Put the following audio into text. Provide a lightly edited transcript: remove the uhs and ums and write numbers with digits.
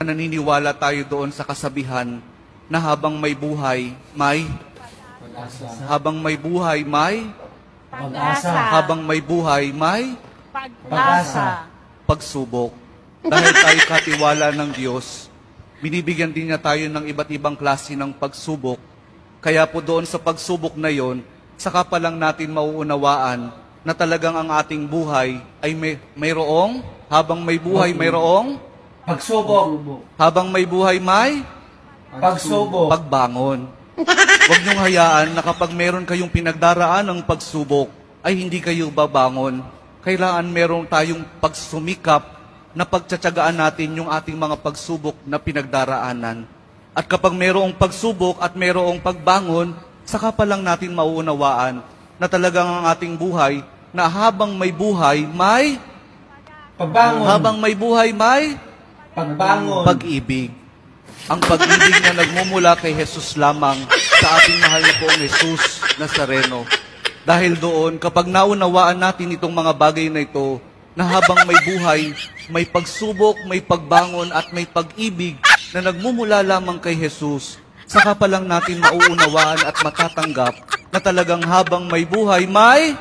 Naniniwala tayo doon sa kasabihan na habang may buhay, may Pag-asa. habang may buhay, may Pag-asa. habang may buhay, may Pag-asa. pagsubok. Dahil tayo katiwala ng Diyos, binibigyan din niya tayo ng iba't ibang klase ng pagsubok. Kaya po doon sa pagsubok na yon, saka pa lang natin mauunawaan na talagang ang ating buhay ay mayroong, habang may buhay, mayroong, Pagsubok. habang may buhay, may Pagsubok. pagbangon. Huwag niyong hayaan na kapag meron kayong pinagdaraan ng pagsubok, ay hindi kayo babangon. Kailangan meron tayong pagsumikap na pagtsatsagaan natin yung ating mga pagsubok na pinagdaraanan. At kapag merong pagsubok at merong pagbangon, saka pa lang natin mauunawaan na talagang ang ating buhay, na habang may buhay, may Pagbangon. habang may buhay, may Pagbangon. pag-ibig. Ang pag-ibig na nagmumula kay Jesus lamang sa ating mahal na poong Jesus Nazareno. Dahil doon, kapag naunawaan natin itong mga bagay na ito, na habang may buhay, may pagsubok, may pagbangon at may pag-ibig na nagmumula lamang kay Jesus, saka pa lang natin mauunawaan at matatanggap na talagang habang may buhay, may